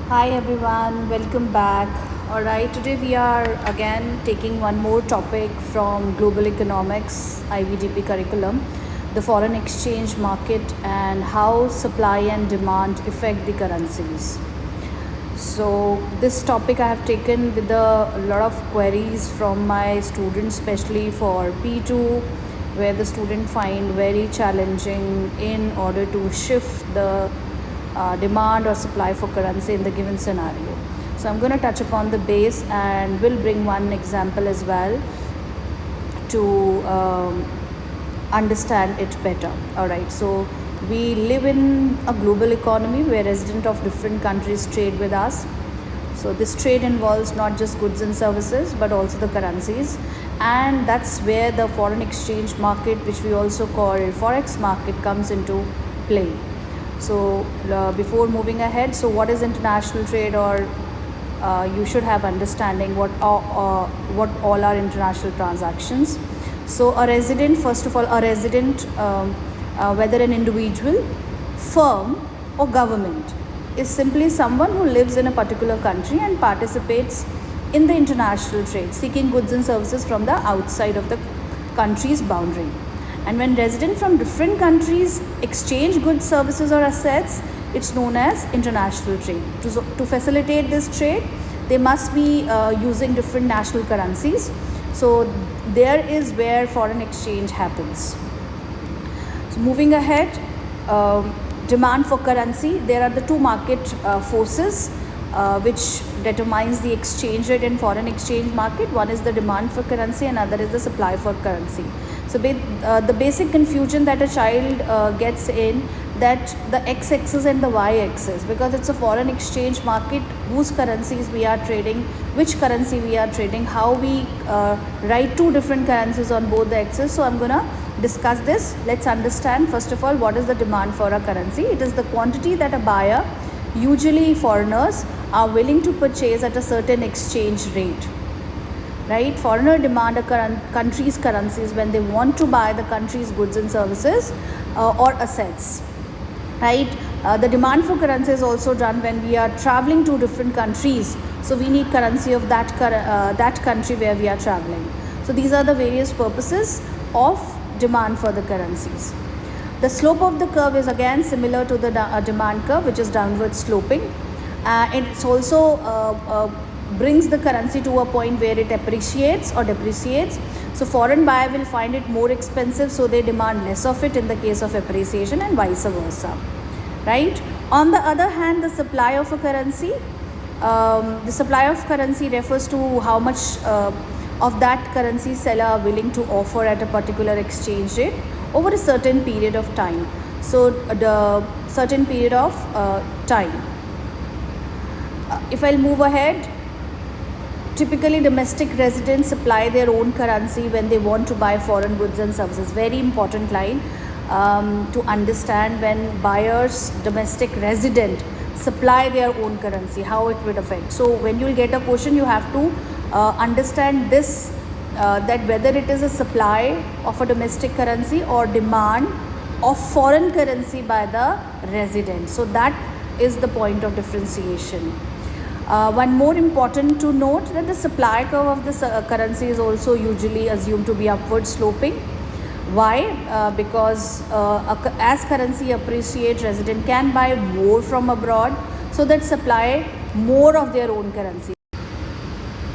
Hi everyone, welcome back. Alright, today we are again taking one more topic from Global Economics IBDP curriculum, the foreign exchange market and how supply and demand affect the currencies. So this topic I have taken with a lot of queries from my students, especially for P2, where the student find very challenging in order to shift the demand or supply for currency in the given scenario. So I'm going to touch upon the base and will bring one example as well to understand it better. Alright, so we live in a global economy where residents of different countries trade with us. So this trade involves not just goods and services but also the currencies, and that's where the foreign exchange market, which we also call forex market, comes into play. So before moving ahead, so what is international trade, or you should have understanding what all are international transactions. So a resident, first of all, a resident, whether an individual, firm or government, is simply someone who lives in a particular country and participates in the international trade, seeking goods and services from the outside of the country's boundary. And when residents from different countries exchange goods, services or assets, it's known as international trade. To facilitate this trade, they must be using different national currencies. So there is where foreign exchange happens. So moving ahead, demand for currency. There are the two market forces which determines the exchange rate in foreign exchange market. One is the demand for currency and other is the supply for currency. So the basic confusion that a child gets in, that the x-axis and the y-axis, because it's a foreign exchange market, whose currencies we are trading, which currency we are trading, how we write two different currencies on both the axes. So I'm gonna discuss this. Let's understand first of all what is the demand for a currency. It is the quantity that a buyer, usually foreigners, are willing to purchase at a certain exchange rate. Right? Foreigner demand a country's currencies when they want to buy the country's goods and services or assets. Right? The demand for currency is also done when we are traveling to different countries. So we need currency of that country where we are traveling. So these are the various purposes of demand for the currencies. The slope of the curve is again similar to the demand curve, which is downward sloping. It's also brings the currency to a point where it appreciates or depreciates. So foreign buyer will find it more expensive, so they demand less of it in the case of appreciation, and vice versa. Right? On the other hand, the supply of a currency, the supply of currency refers to how much of that currency seller are willing to offer at a particular exchange rate over a certain period of time. So the certain period of time. If I'll move ahead, typically domestic residents supply their own currency when they want to buy foreign goods and services. Very important line to understand. When buyers, domestic resident, supply their own currency, how it would affect. So when you'll get a question, you have to understand this, that whether it is a supply of a domestic currency or demand of foreign currency by the resident. So that is the point of differentiation. One more important to note, that the supply curve of this currency is also usually assumed to be upward sloping. Why? Because as currency appreciates, resident can buy more from abroad, so that supply more of their own currency.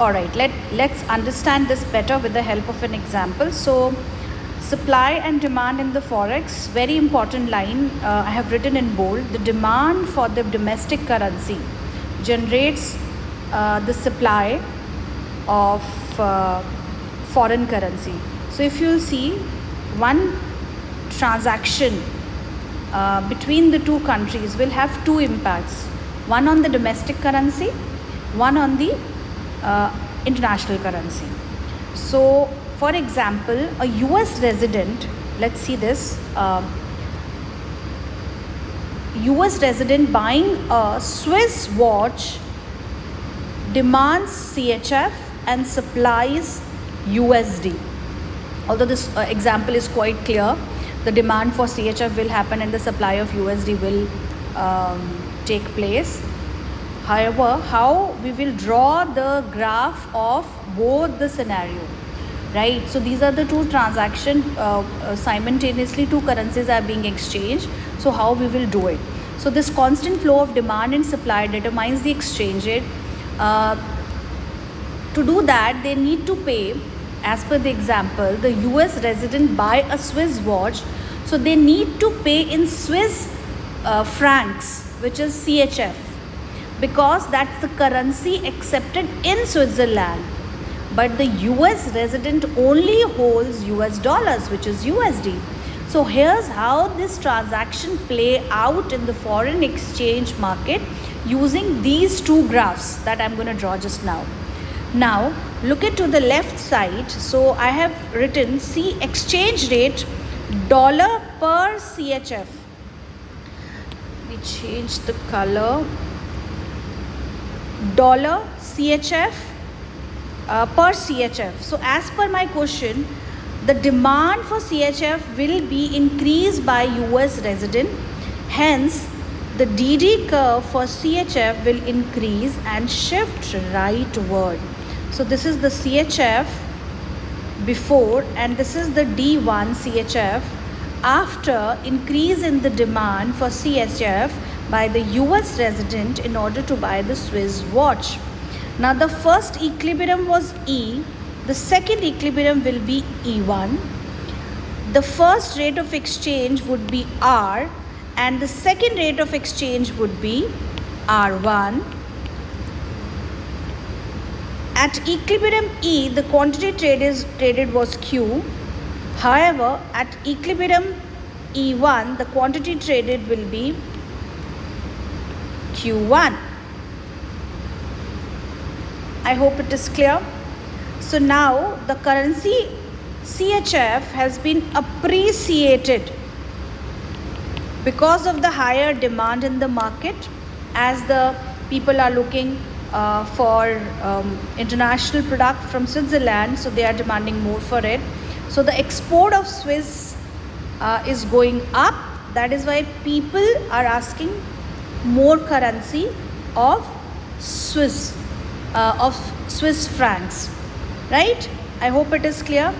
Alright, let's understand this better with the help of an example. So supply and demand in the forex, very important line, I have written in bold. The demand for the domestic currency generates the supply of foreign currency. So if you'll see, one transaction between the two countries will have two impacts, one on the domestic currency, one on the international currency. So for example, a US resident, let's see this, US resident buying a Swiss watch demands CHF and supplies USD. Although this example is quite clear, the demand for CHF will happen and the supply of USD will take place. However, how we will draw the graph of both the scenario, right? So these are the two transactions, simultaneously two currencies are being exchanged. So how we will do it? So this constant flow of demand and supply determines the exchange rate. To do that, they need to pay, as per the example, the US resident buy a Swiss watch, so they need to pay in Swiss francs, which is CHF, because that's the currency accepted in Switzerland. But the US resident only holds US dollars, which is USD. So here's how this transaction play out in the foreign exchange market using these two graphs that I'm going to draw just now. Now look at to the left side. So I have written C exchange rate dollar per CHF. Let me change the color. Dollar CHF per CHF. So as per my question, the demand for CHF will be increased by US resident. Hence, the DD curve for CHF will increase and shift rightward. So this is the CHF before, and this is the D1 CHF after increase in the demand for CHF by the US resident in order to buy the Swiss watch. Now the first equilibrium was E, the second equilibrium will be E1. The first rate of exchange would be R and the second rate of exchange would be R1. At equilibrium E, the quantity traded was Q. However, at equilibrium E1, the quantity traded will be Q1. I hope it is clear. So now the currency CHF has been appreciated because of the higher demand in the market, as the people are looking for international product from Switzerland, so they are demanding more for it. So the export of Swiss is going up. That is why people are asking more currency of Swiss francs, right? I hope it is clear.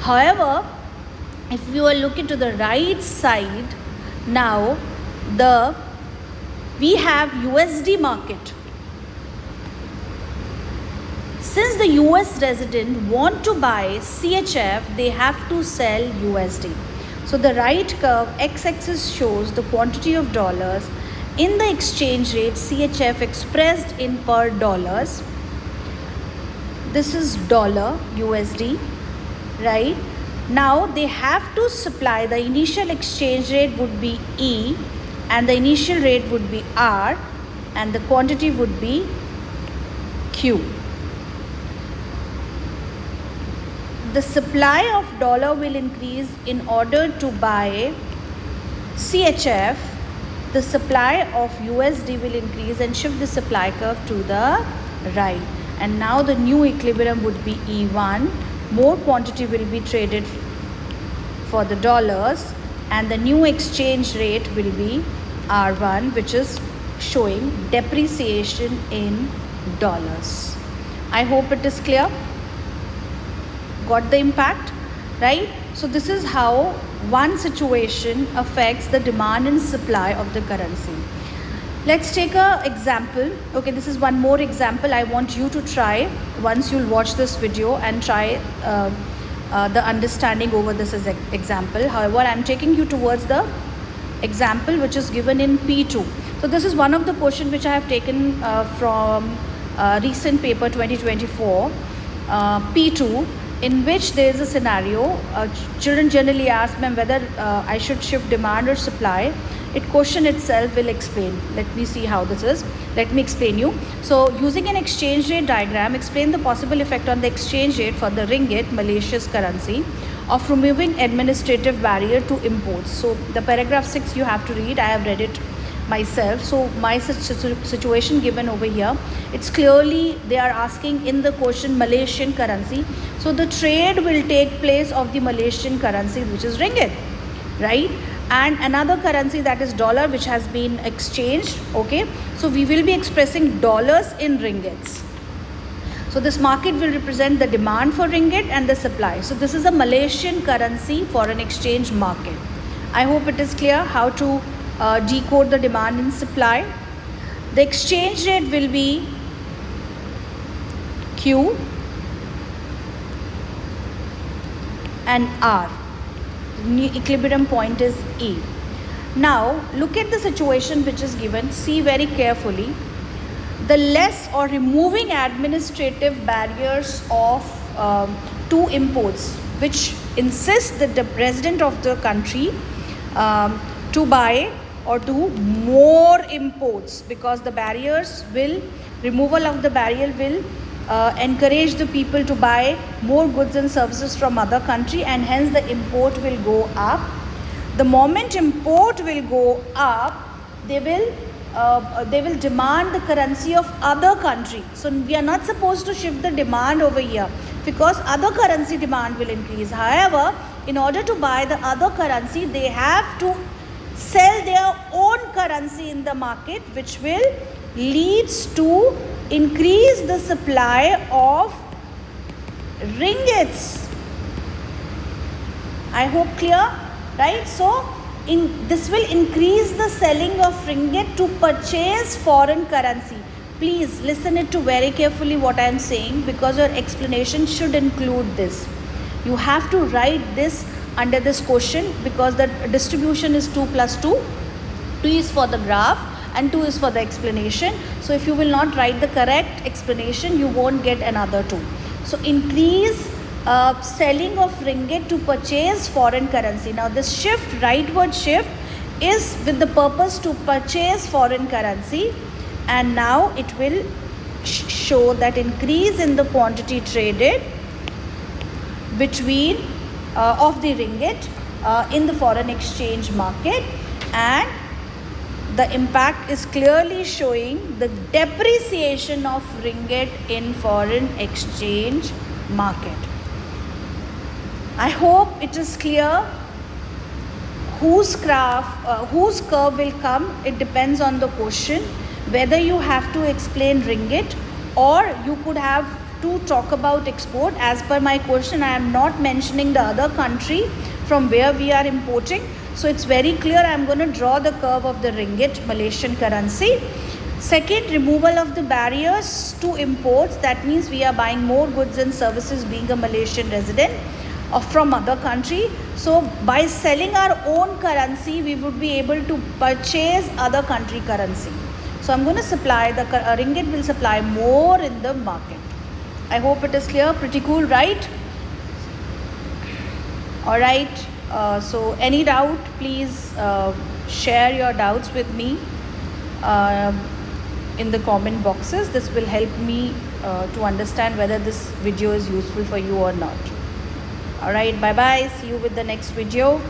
However, if you are looking to the right side, now we have USD market. Since the US resident want to buy CHF, they have to sell USD. So the right curve x-axis shows the quantity of dollars in the exchange rate CHF expressed in per dollars. This is dollar USD, right? Now they have to supply, the initial exchange rate would be E and the initial rate would be R and the quantity would be Q. The supply of dollar will increase in order to buy CHF. The supply of USD will increase and shift the supply curve to the right. And now the new equilibrium would be E1. More quantity will be traded for the dollars and the new exchange rate will be R1, which is showing depreciation in dollars. I hope it is clear. Got the impact, right? So this is how one situation affects the demand and supply of the currency. Let's take an example. Okay, this is one more example I want you to try once you'll watch this video and try the understanding over this as example. However, I'm taking you towards the example which is given in P2. So this is one of the questions which I have taken from recent paper 2024 P2, in which there is a scenario. Children generally ask me whether I should shift demand or supply. It question itself will explain. Let me see how this is. Let me explain you. So using an exchange rate diagram, explain the possible effect on the exchange rate for the ringgit, Malaysia's currency, of removing administrative barrier to imports. So the paragraph 6 you have to read. I have read it myself. So my situation given over here, it's clearly they are asking in the question Malaysian currency. So the trade will take place of the Malaysian currency, which is ringgit, right? and another currency, that is dollar, which has been exchanged. Okay, so we will be expressing dollars in ringgits. So this market will represent the demand for ringgit and the supply. So this is a Malaysian currency foreign exchange market. I hope it is clear how to decode the demand and supply. The exchange rate will be Q and R. Equilibrium point is E. Now look at the situation which is given. See very carefully. The less or removing administrative barriers of to imports, which insist that the president of the country to buy or do more imports, because the barriers will, removal of the barrier will encourage the people to buy more goods and services from other country, and hence the import will go up. The moment import will go up, they will demand the currency of other country. So we are not supposed to shift the demand over here, because other currency demand will increase. However, in order to buy the other currency, they have to sell their own currency in the market, which will leads to increase the supply of ringgits. I hope clear, right? So this will increase the selling of ringgit to purchase foreign currency. Please listen it to very carefully what I am saying, because your explanation should include this. You have to write this under this question, because the distribution is 2 plus 2. 2 is for the graph and 2 is for the explanation. So if you will not write the correct explanation, you won't get another 2. So increase selling of ringgit to purchase foreign currency. Now this shift, rightward shift, is with the purpose to purchase foreign currency, and now it will show that increase in the quantity traded between of the ringgit in the foreign exchange market, and the impact is clearly showing the depreciation of ringgit in foreign exchange market. I hope it is clear. Whose curve will come, it depends on the question, whether you have to explain ringgit or you could have to talk about export. As per my question, I am not mentioning the other country from where we are importing. So it's very clear. I am going to draw the curve of the ringgit, Malaysian currency. Second, removal of the barriers to imports. That means we are buying more goods and services being a Malaysian resident or from other country. So by selling our own currency, we would be able to purchase other country currency. So I'm going to supply, the ringgit will supply more in the market. I hope it is clear. Pretty cool, right? Alright, so any doubt, please share your doubts with me in the comment boxes. This will help me to understand whether this video is useful for you or not. Alright, bye bye. See you with the next video.